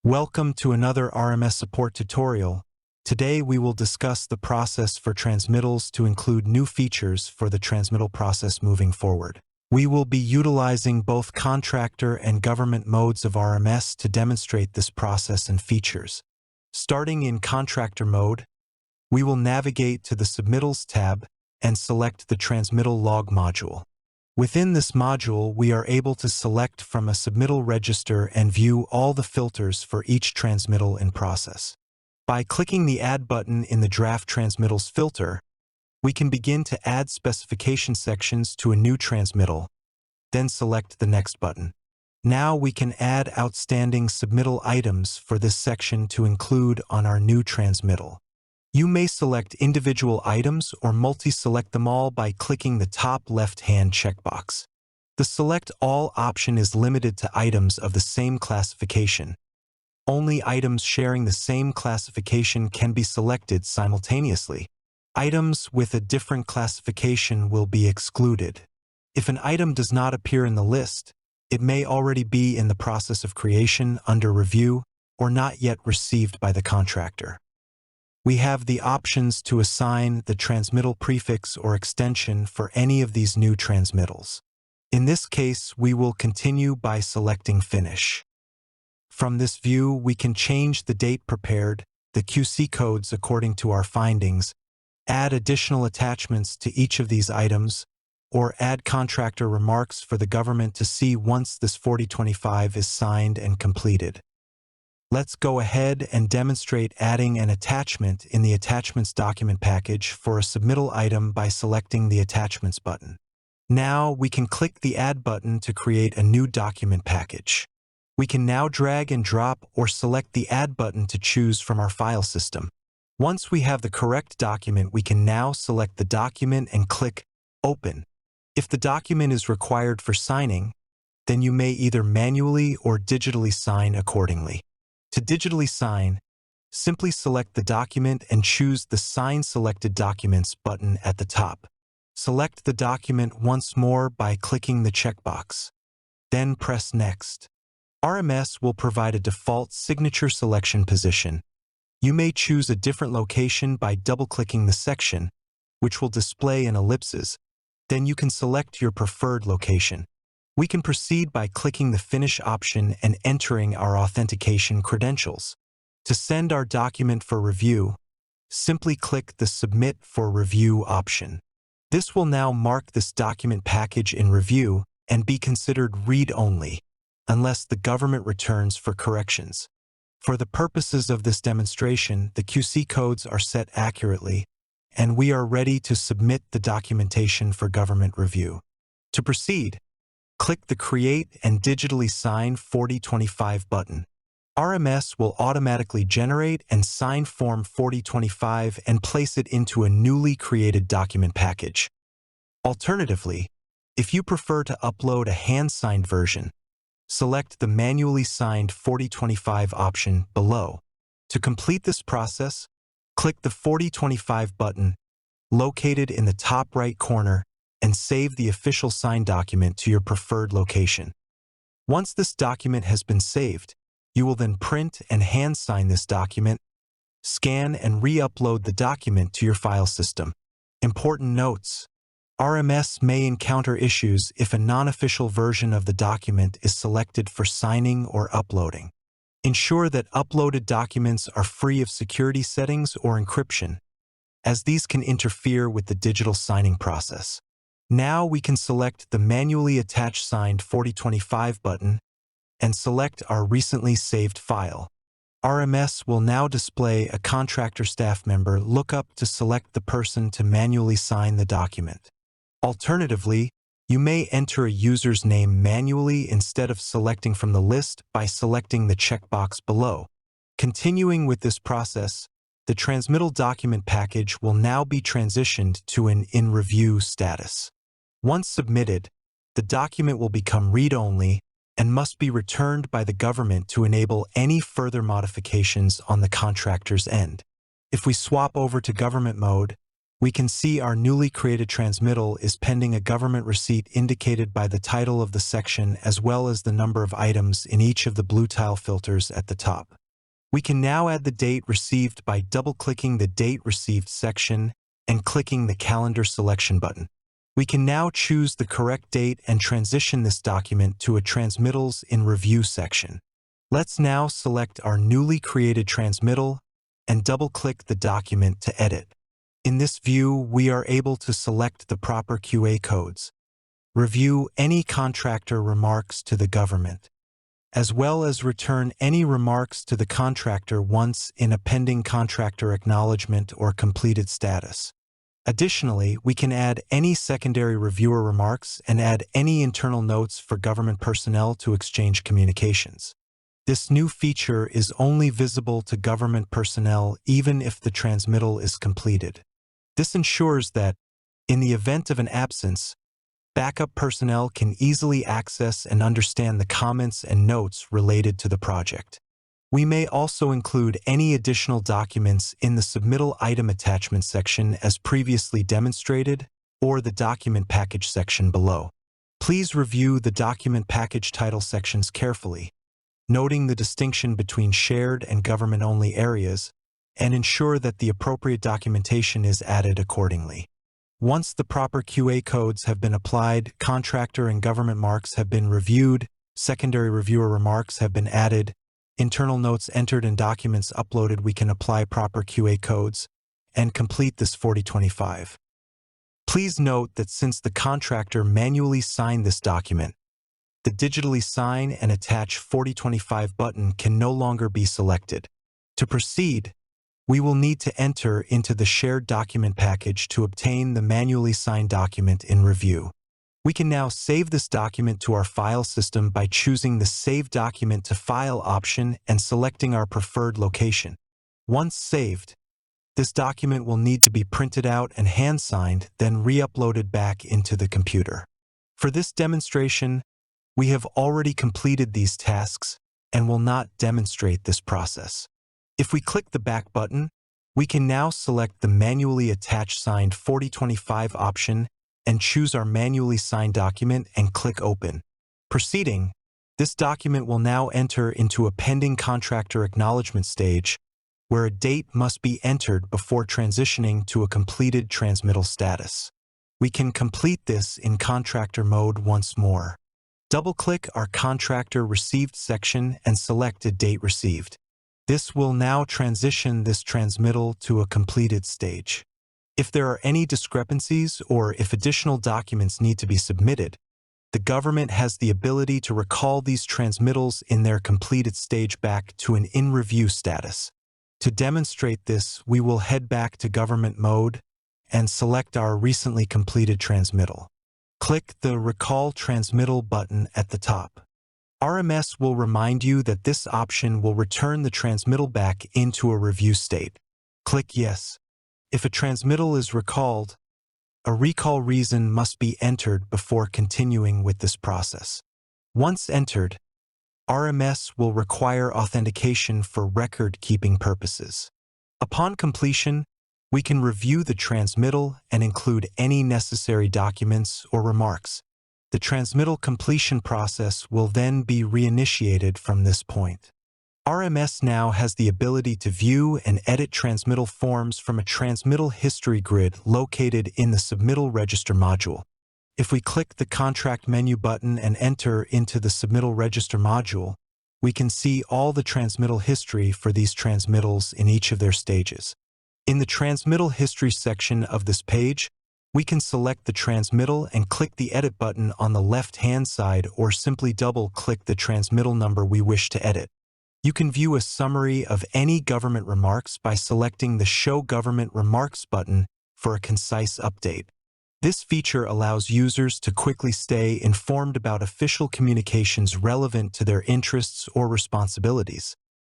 Welcome to another RMS support tutorial. Today we will discuss the process for transmittals to include new features for the transmittal process moving forward. We will be utilizing both contractor and government modes of RMS to demonstrate this process and features. Starting in contractor mode, we will navigate to the Submittals tab and select the Transmittal Log module. Within this module, we are able to select from a submittal register and view all the filters for each transmittal in process. By clicking the Add button in the Draft Transmittals filter, we can begin to add specification sections to a new transmittal, then select the Next button. Now we can add outstanding submittal items for this section to include on our new transmittal. You may select individual items or multi-select them all by clicking the top left-hand checkbox. The Select All option is limited to items of the same classification. Only items sharing the same classification can be selected simultaneously. Items with a different classification will be excluded. If an item does not appear in the list, it may already be in the process of creation, under review, or not yet received by the contractor. We have the options to assign the transmittal prefix or extension for any of these new transmittals. In this case, we will continue by selecting Finish. From this view, we can change the date prepared, the QC codes according to our findings, add additional attachments to each of these items, or add contractor remarks for the government to see once this 4025 is signed and completed. Let's go ahead and demonstrate adding an attachment in the Attachments document package for a submittal item by selecting the Attachments button. Now we can click the Add button to create a new document package. We can now drag and drop or select the Add button to choose from our file system. Once we have the correct document, we can now select the document and click Open. If the document is required for signing, then you may either manually or digitally sign accordingly. To digitally sign, simply select the document and choose the Sign Selected Documents button at the top. Select the document once more by clicking the checkbox. Then press Next. RMS will provide a default signature selection position. You may choose a different location by double-clicking the section, which will display an ellipses. Then you can select your preferred location. We can proceed by clicking the Finish option and entering our authentication credentials. To send our document for review, simply click the Submit for Review option. This will now mark this document package in review and be considered read-only, unless the government returns for corrections. For the purposes of this demonstration, the QC codes are set accurately, and we are ready to submit the documentation for government review. To proceed, click the Create and Digitally Sign 4025 button. RMS will automatically generate and sign Form 4025 and place it into a newly created document package. Alternatively, if you prefer to upload a hand-signed version, select the Manually Signed 4025 option below. To complete this process, click the 4025 button located in the top right corner and save the official signed document to your preferred location. Once this document has been saved, you will then print and hand sign this document, scan and re-upload the document to your file system. Important notes: RMS may encounter issues if a non-official version of the document is selected for signing or uploading. Ensure that uploaded documents are free of security settings or encryption, as these can interfere with the digital signing process. Now we can select the Manually Attach Signed 4025 button and select our recently saved file. RMS will now display a contractor staff member lookup to select the person to manually sign the document. Alternatively, you may enter a user's name manually instead of selecting from the list by selecting the checkbox below. Continuing with this process, the transmittal document package will now be transitioned to an in-review status. Once submitted, the document will become read-only and must be returned by the government to enable any further modifications on the contractor's end. If we swap over to government mode, we can see our newly created transmittal is pending a government receipt indicated by the title of the section as well as the number of items in each of the blue tile filters at the top. We can now add the date received by double-clicking the Date Received section and clicking the Calendar Selection button. We can now choose the correct date and transition this document to a Transmittals in Review section. Let's now select our newly created transmittal and double-click the document to edit. In this view, we are able to select the proper QA codes, review any contractor remarks to the government, as well as return any remarks to the contractor once in a pending contractor acknowledgement or completed status. Additionally, we can add any secondary reviewer remarks and add any internal notes for government personnel to exchange communications. This new feature is only visible to government personnel even if the transmittal is completed. This ensures that, in the event of an absence, backup personnel can easily access and understand the comments and notes related to the project. We may also include any additional documents in the Submittal Item Attachment section as previously demonstrated, or the Document Package section below. Please review the Document Package title sections carefully, noting the distinction between shared and government-only areas, and ensure that the appropriate documentation is added accordingly. Once the proper QA codes have been applied, contractor and government marks have been reviewed, secondary reviewer remarks have been added, internal notes entered and documents uploaded, we can apply proper QA codes and complete this 4025. Please note that since the contractor manually signed this document, the digitally sign and attach 4025 button can no longer be selected. To proceed, we will need to enter into the shared document package to obtain the manually signed document in review. We can now save this document to our file system by choosing the Save Document to File option and selecting our preferred location. Once saved, this document will need to be printed out and hand-signed, then re-uploaded back into the computer. For this demonstration, we have already completed these tasks and will not demonstrate this process. If we click the Back button, we can now select the Manually Attach Signed 4025 option and choose our manually signed document and click Open. Proceeding, this document will now enter into a pending contractor acknowledgement stage where a date must be entered before transitioning to a completed transmittal status. We can complete this in contractor mode once more. Double-click our Contractor Received section and select a date received. This will now transition this transmittal to a completed stage. If there are any discrepancies or if additional documents need to be submitted, the government has the ability to recall these transmittals in their completed stage back to an in-review status. To demonstrate this, we will head back to Government mode and select our recently completed transmittal. Click the Recall Transmittal button at the top. RMS will remind you that this option will return the transmittal back into a review state. Click Yes. If a transmittal is recalled, a recall reason must be entered before continuing with this process. Once entered, RMS will require authentication for record-keeping purposes. Upon completion, we can review the transmittal and include any necessary documents or remarks. The transmittal completion process will then be reinitiated from this point. RMS now has the ability to view and edit transmittal forms from a transmittal history grid located in the Submittal Register module. If we click the Contract menu button and enter into the Submittal Register module, we can see all the transmittal history for these transmittals in each of their stages. In the Transmittal History section of this page, we can select the transmittal and click the Edit button on the left-hand side or simply double-click the transmittal number we wish to edit. You can view a summary of any government remarks by selecting the Show Government Remarks button for a concise update. This feature allows users to quickly stay informed about official communications relevant to their interests or responsibilities.